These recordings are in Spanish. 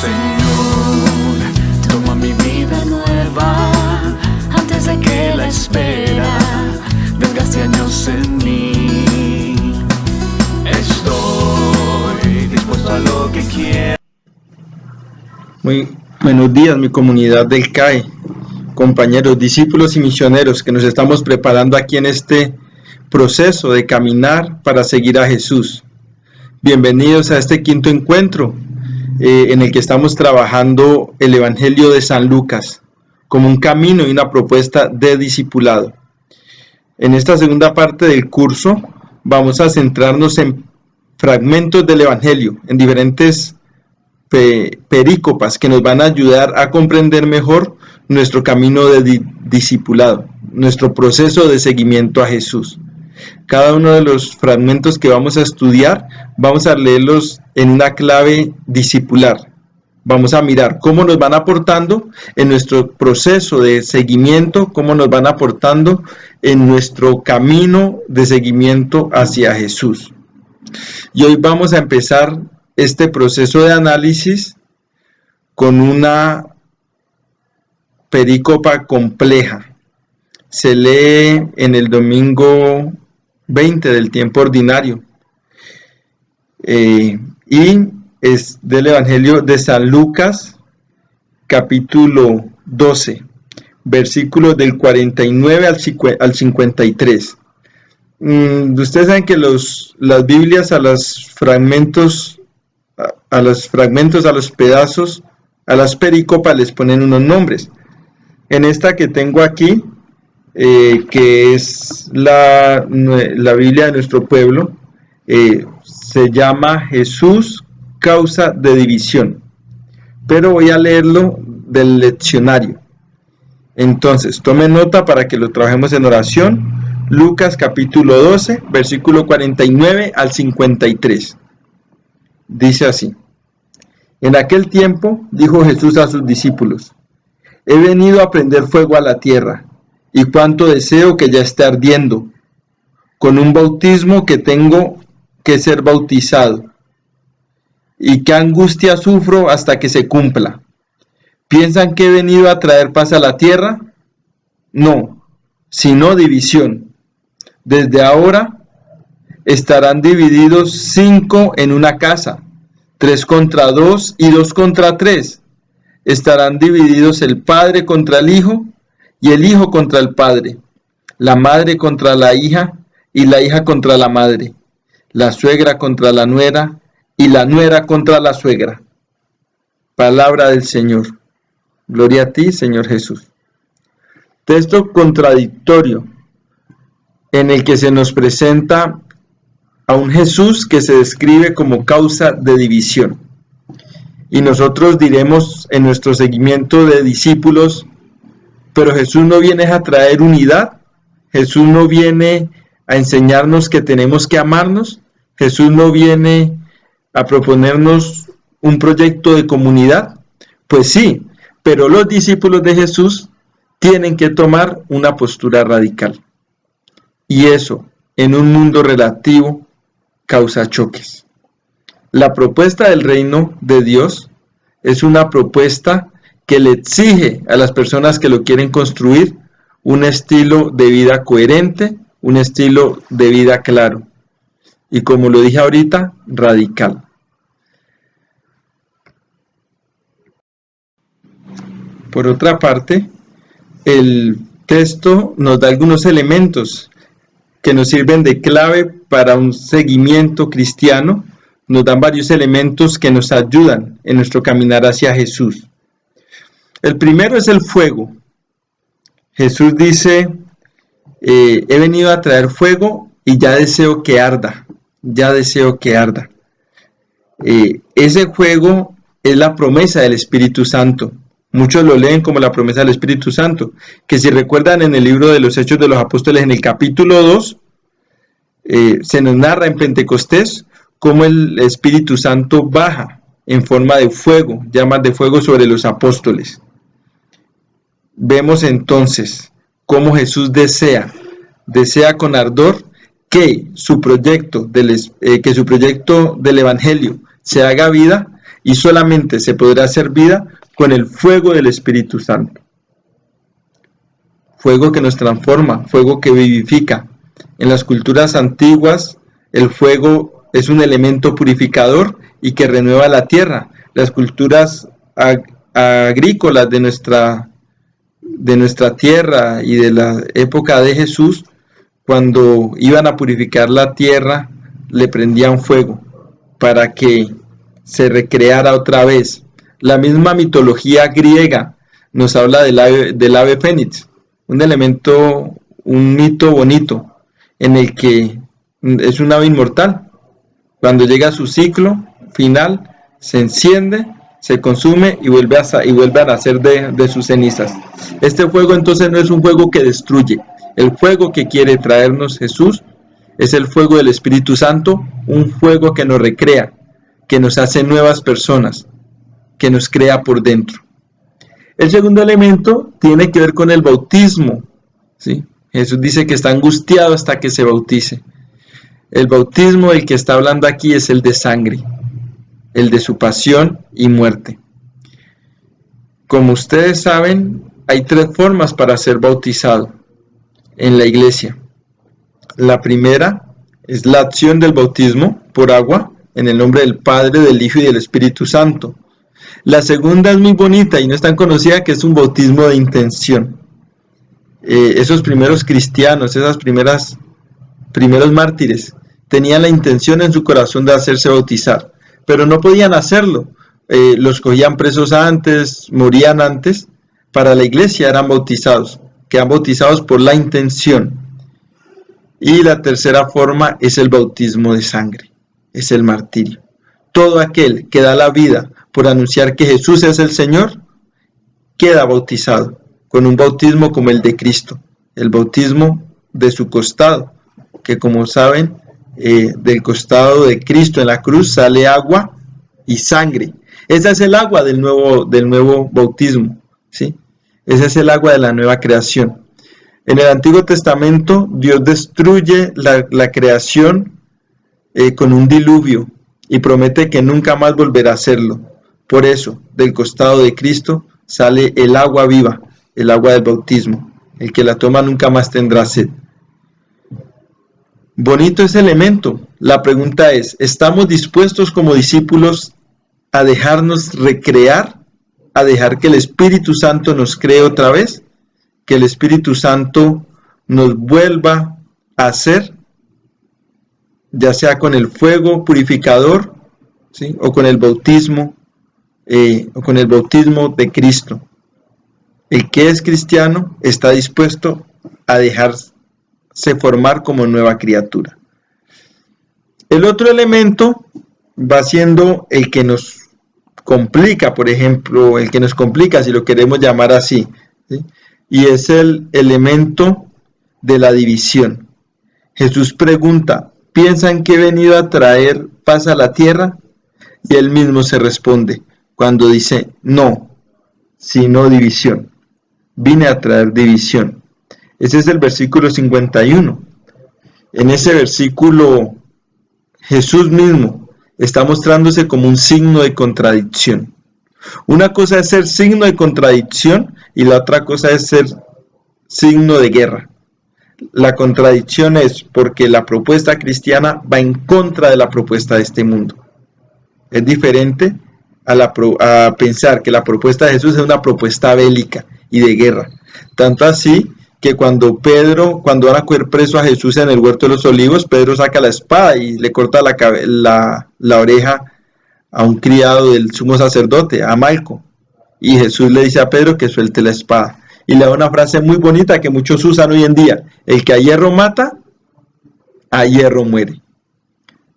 Señor, toma mi vida nueva antes de que la espera desgaste años en mí. Estoy dispuesto a lo que quiera. Muy buenos días, mi comunidad del CAE, compañeros, discípulos y misioneros que nos estamos preparando aquí en este proceso de caminar para seguir a Jesús. Bienvenidos a este quinto encuentro en el que estamos trabajando el Evangelio de San Lucas como un camino y una propuesta de discipulado. En esta segunda parte del curso vamos a centrarnos en fragmentos del Evangelio, en diferentes perícopas que nos van a ayudar a comprender mejor nuestro camino de discipulado, nuestro proceso de seguimiento a Jesús. Cada uno de los fragmentos que vamos a estudiar, vamos a leerlos en una clave discipular. Vamos a mirar cómo nos van aportando en nuestro proceso de seguimiento, cómo nos van aportando en nuestro camino de seguimiento hacia Jesús. Y hoy vamos a empezar este proceso de análisis con una perícopa compleja. Se lee en el domingo 20 del tiempo ordinario y es del Evangelio de San Lucas, capítulo 12, versículos del 49 al 53. Ustedes saben que las Biblias a los fragmentos, a los pedazos, a las perícopas les ponen unos nombres. En esta que tengo aquí, que es la Biblia de nuestro pueblo, se llama Jesús, causa de división, pero voy a leerlo del leccionario. Entonces, tome nota para que lo trabajemos en oración. Lucas capítulo 12, versículo 49 al 53. Dice así: En aquel tiempo dijo Jesús a sus discípulos: He venido a prender fuego a la tierra, y cuánto deseo que ya esté ardiendo, con un bautismo que tengo que ser bautizado, y qué angustia sufro hasta que se cumpla. ¿Piensan que he venido a traer paz a la tierra? No, sino división. Desde ahora estarán divididos 5 en una casa, 3 contra 2 y 2 contra 3. Estarán divididos el padre contra el hijo y el hijo contra el padre, la madre contra la hija y la hija contra la madre, la suegra contra la nuera y la nuera contra la suegra. Palabra del Señor. Gloria a ti, Señor Jesús. Texto contradictorio en el que se nos presenta a un Jesús que se describe como causa de división. Y nosotros diremos en nuestro seguimiento de discípulos: pero Jesús no viene a traer unidad, Jesús no viene a enseñarnos que tenemos que amarnos, Jesús no viene a proponernos un proyecto de comunidad. Pues sí, pero los discípulos de Jesús tienen que tomar una postura radical. Y eso, en un mundo relativo, causa choques. La propuesta del reino de Dios es una propuesta que le exige a las personas que lo quieren construir un estilo de vida coherente, un estilo de vida claro. Y como lo dije ahorita, radical. Por otra parte, el texto nos da algunos elementos que nos sirven de clave para un seguimiento cristiano. Nos dan varios elementos que nos ayudan en nuestro caminar hacia Jesús. El primero es el fuego. Jesús dice: he venido a traer fuego y ya deseo que arda. Ya deseo que arda. Ese fuego es la promesa del Espíritu Santo. Muchos lo leen como la promesa del Espíritu Santo, que si recuerdan en el libro de los Hechos de los Apóstoles, en el capítulo 2, se nos narra en Pentecostés cómo el Espíritu Santo baja en forma de fuego, llamas de fuego sobre los apóstoles. Vemos entonces cómo Jesús desea con ardor que su proyecto del Evangelio se haga vida y solamente se podrá hacer vida con el fuego del Espíritu Santo. Fuego que nos transforma, fuego que vivifica. En las culturas antiguas, el fuego es un elemento purificador y que renueva la tierra. Las culturas agrícolas de nuestra tierra y de la época de Jesús, cuando iban a purificar la tierra, le prendían fuego para que se recreara otra vez. La misma mitología griega nos habla del ave fénix, un mito bonito, en el que es un ave inmortal. Cuando llega a su ciclo final, se enciende, se consume y vuelve a nacer de sus cenizas. Este fuego entonces no es un fuego que destruye. El fuego que quiere traernos Jesús es el fuego del Espíritu Santo, un fuego que nos recrea, que nos hace nuevas personas, que nos crea por dentro. El segundo elemento tiene que ver con el bautismo, ¿sí? Jesús dice que está angustiado hasta que se bautice. El bautismo del que está hablando aquí es el de sangre, el de su pasión y muerte. Como ustedes saben, hay 3 formas para ser bautizado en la iglesia. La primera es la acción del bautismo por agua, en el nombre del Padre, del Hijo y del Espíritu Santo. La segunda es muy bonita y no es tan conocida, que es un bautismo de intención. Esos primeros cristianos, primeros mártires, tenían la intención en su corazón de hacerse bautizar, pero no podían hacerlo. Los cogían presos antes, morían antes. Para la iglesia eran bautizados, quedan bautizados por la intención. Y la tercera forma es el bautismo de sangre, es el martirio. Todo aquel que da la vida por anunciar que Jesús es el Señor, queda bautizado con un bautismo como el de Cristo, el bautismo de su costado, que como saben, del costado de Cristo en la cruz sale agua y sangre. Esa es el agua del nuevo bautismo, ¿sí? Esa es el agua de la nueva creación. En el Antiguo Testamento, Dios destruye la creación con un diluvio y promete que nunca más volverá a hacerlo. Por eso, del costado de Cristo sale el agua viva, el agua del bautismo. El que la toma nunca más tendrá sed. Bonito ese elemento. La pregunta es, ¿estamos dispuestos como discípulos a dejarnos recrear, a dejar que el Espíritu Santo nos cree otra vez? Que el Espíritu Santo nos vuelva a hacer, ya sea con el fuego purificador, ¿sí? o con el bautismo de Cristo. El que es cristiano está dispuesto a dejarse formar como nueva criatura. El otro elemento va siendo el que nos complica, por ejemplo, el que nos complica, si lo queremos llamar así, ¿sí? Y es el elemento de la división. Jesús pregunta, ¿piensan que he venido a traer paz a la tierra? Y él mismo se responde cuando dice, no, sino división. Vine a traer división. Ese es el versículo 51. En ese versículo, Jesús mismo está mostrándose como un signo de contradicción. Una cosa es ser signo de contradicción y la otra cosa es ser signo de guerra. La contradicción es porque la propuesta cristiana va en contra de la propuesta de este mundo. Es diferente a pensar que la propuesta de Jesús es una propuesta bélica y de guerra. Tanto así que cuando van a coger preso a Jesús en el huerto de los olivos, Pedro saca la espada y le corta la oreja a un criado del sumo sacerdote, a Malco. Y Jesús le dice a Pedro que suelte la espada. Y le da una frase muy bonita que muchos usan hoy en día. El que a hierro mata, a hierro muere.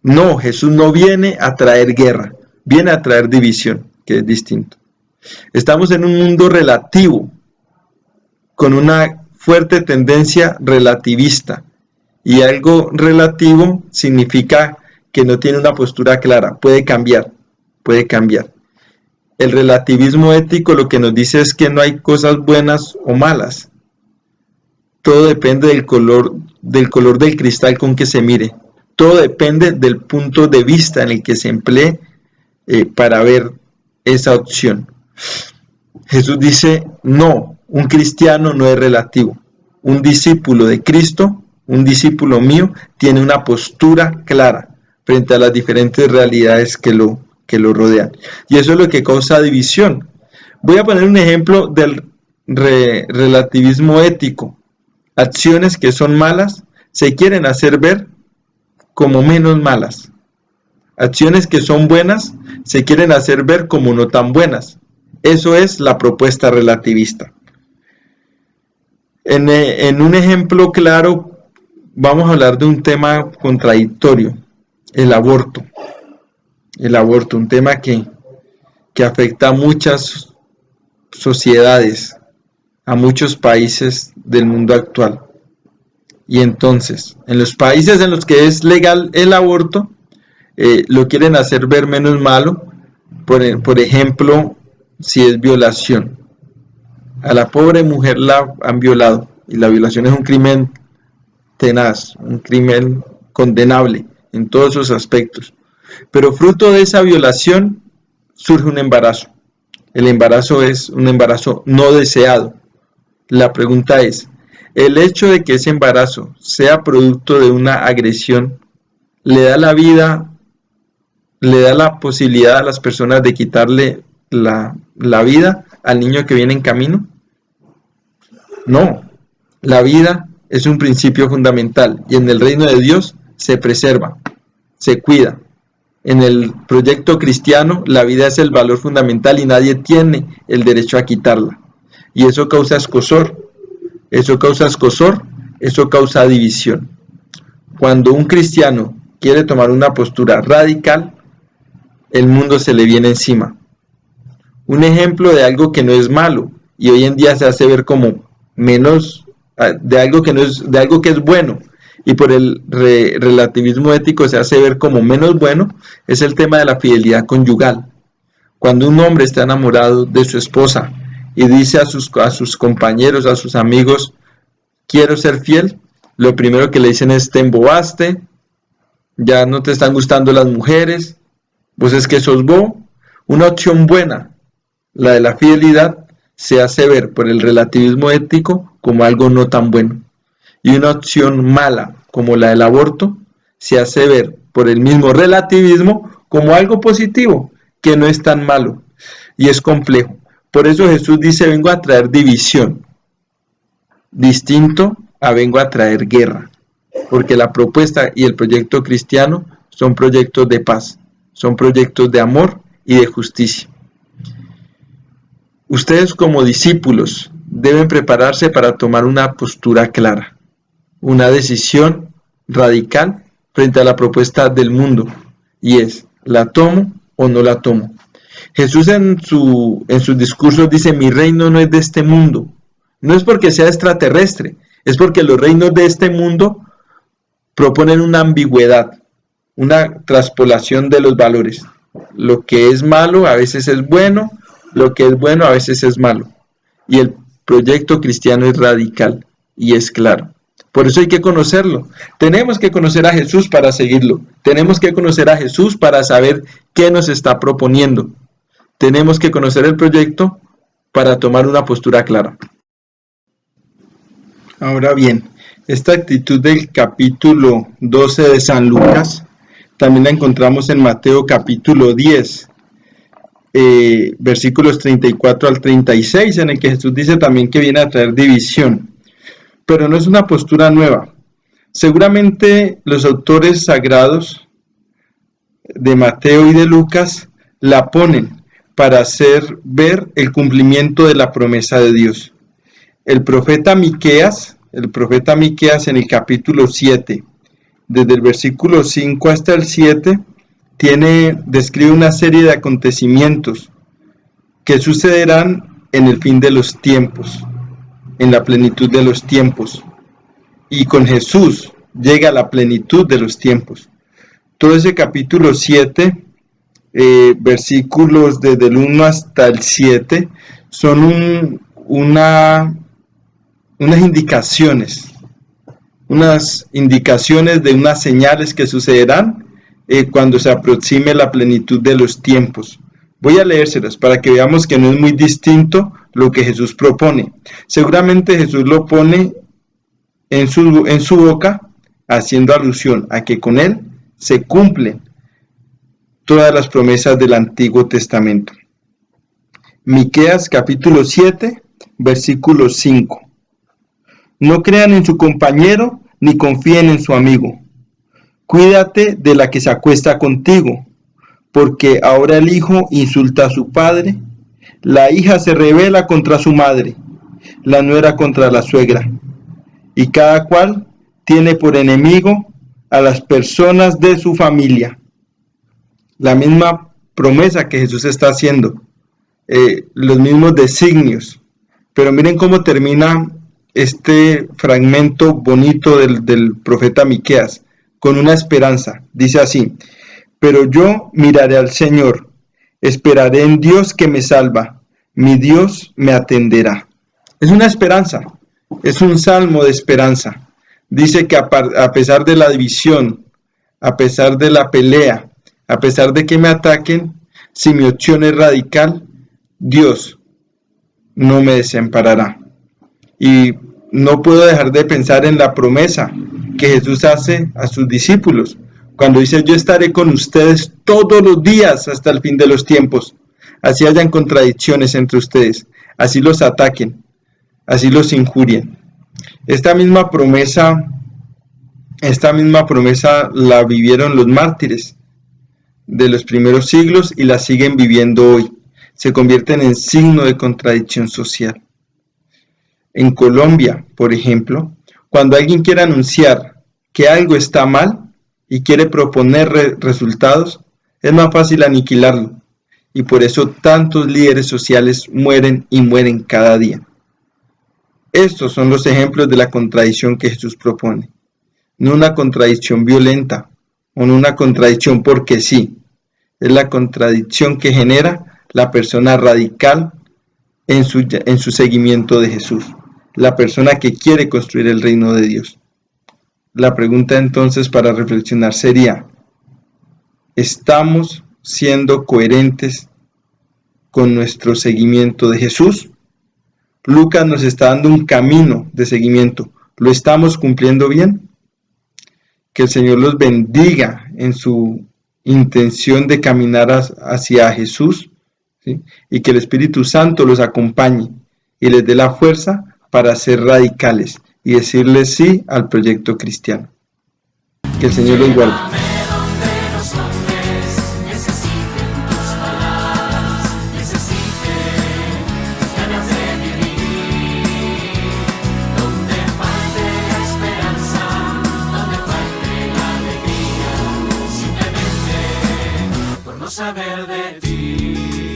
No, Jesús no viene a traer guerra, viene a traer división, que es distinto. Estamos en un mundo relativo, con una fuerte tendencia relativista. Y algo relativo significa que no tiene una postura clara, puede cambiar. El relativismo ético lo que nos dice es que no hay cosas buenas o malas. Todo depende del color del cristal con que se mire. Todo depende del punto de vista en el que se emplee para ver esa opción. Jesús dice, no, un cristiano no es relativo. Un discípulo de Cristo, un discípulo mío, tiene una postura clara frente a las diferentes realidades que lo rodean. Y eso es lo que causa división. Voy a poner un ejemplo del relativismo ético. Acciones que son malas se quieren hacer ver como menos malas. Acciones que son buenas se quieren hacer ver como no tan buenas. Eso es la propuesta relativista. En un ejemplo claro, vamos a hablar de un tema contradictorio, el aborto. El aborto, un tema que afecta a muchas sociedades, a muchos países del mundo actual. Y entonces, en los países en los que es legal el aborto, lo quieren hacer ver menos malo, por ejemplo, si es violación. A la pobre mujer la han violado, y la violación es un crimen tenaz, un crimen condenable en todos sus aspectos. Pero fruto de esa violación surge un embarazo. El embarazo es un embarazo no deseado. La pregunta es, ¿el hecho de que ese embarazo sea producto de una agresión le da la vida, le da la posibilidad a las personas de quitarle la vida al niño que viene en camino? No, la vida es un principio fundamental y en el reino de Dios se preserva, se cuida. En el proyecto cristiano, la vida es el valor fundamental y nadie tiene el derecho a quitarla. Y eso causa escozor, eso causa división. Cuando un cristiano quiere tomar una postura radical, el mundo se le viene encima. Un ejemplo de algo que no es malo y hoy en día se hace ver como menos, de algo que es bueno, y por el relativismo ético se hace ver como menos bueno, es el tema de la fidelidad conyugal. Cuando un hombre está enamorado de su esposa y dice a sus compañeros, a sus amigos, quiero ser fiel, lo primero que le dicen es, te embobaste, ya no te están gustando las mujeres, pues es que sos bobo. Una opción buena, la de la fidelidad, se hace ver por el relativismo ético como algo no tan bueno. Y una opción mala, como la del aborto, se hace ver por el mismo relativismo como algo positivo, que no es tan malo. Y es complejo. Por eso Jesús dice, vengo a traer división, distinto a vengo a traer guerra. Porque la propuesta y el proyecto cristiano son proyectos de paz, son proyectos de amor y de justicia. Ustedes como discípulos deben prepararse para tomar una postura clara, una decisión radical frente a la propuesta del mundo, y es, ¿la tomo o no la tomo? Jesús en sus discursos dice, mi reino no es de este mundo. No es porque sea extraterrestre, es porque los reinos de este mundo proponen una ambigüedad, una traspolación de los valores. Lo que es malo a veces es bueno, lo que es bueno a veces es malo. Y el proyecto cristiano es radical y es claro. Por eso hay que conocerlo. Tenemos que conocer a Jesús para seguirlo. Tenemos que conocer a Jesús para saber qué nos está proponiendo. Tenemos que conocer el proyecto para tomar una postura clara. Ahora bien, esta actitud del capítulo 12 de San Lucas también la encontramos en Mateo capítulo 10, versículos 34 al 36, en el que Jesús dice también que viene a traer división. Pero no es una postura nueva. Seguramente los autores sagrados de Mateo y de Lucas la ponen para hacer ver el cumplimiento de la promesa de Dios. El profeta Miqueas en el capítulo 7, desde el versículo 5 hasta el 7, describe una serie de acontecimientos que sucederán en el fin de los tiempos, en la plenitud de los tiempos. Y con Jesús llega la plenitud de los tiempos. Todo ese capítulo 7, versículos desde el 1 hasta el 7, son unas indicaciones de unas señales que sucederán cuando se aproxime la plenitud de los tiempos. Voy a leérselas para que veamos que no es muy distinto lo que Jesús propone. Seguramente Jesús lo pone en su boca, haciendo alusión a que con él se cumplen todas las promesas del Antiguo Testamento. Miqueas capítulo 7, versículo 5. No crean en su compañero, ni confíen en su amigo. Cuídate de la que se acuesta contigo, porque ahora el hijo insulta a su padre, la hija se rebela contra su madre, la nuera contra la suegra, y cada cual tiene por enemigo a las personas de su familia. La misma promesa que Jesús está haciendo, los mismos designios, pero miren cómo termina este fragmento bonito del profeta Miqueas, con una esperanza. Dice así: pero yo miraré al Señor, esperaré en Dios que me salva, mi Dios me atenderá. Es una esperanza, es un salmo de esperanza. Dice que a pesar de la división, a pesar de la pelea, a pesar de que me ataquen, si mi opción es radical, Dios no me desamparará. Y no puedo dejar de pensar en la promesa que Jesús hace a sus discípulos, cuando dice: yo estaré con ustedes todos los días hasta el fin de los tiempos. Así hayan contradicciones entre ustedes, así los ataquen, así los injurien. Esta misma promesa la vivieron los mártires de los primeros siglos y la siguen viviendo hoy. Se convierten en signo de contradicción social. En Colombia, por ejemplo, cuando alguien quiere anunciar que algo está mal y quiere proponer resultados, es más fácil aniquilarlo. Y por eso tantos líderes sociales mueren y mueren cada día. Estos son los ejemplos de la contradicción que Jesús propone. No una contradicción violenta, o no una contradicción porque sí. Es la contradicción que genera la persona radical en su seguimiento de Jesús. La persona que quiere construir el reino de Dios. La pregunta entonces para reflexionar sería: ¿estamos siendo coherentes con nuestro seguimiento de Jesús? Lucas nos está dando un camino de seguimiento. ¿Lo estamos cumpliendo bien? Que el Señor los bendiga en su intención de caminar hacia Jesús, ¿sí? Y que el Espíritu Santo los acompañe y les dé la fuerza para ser radicales y decirles sí al proyecto cristiano. Que el Señor los guarde. Saber de ti.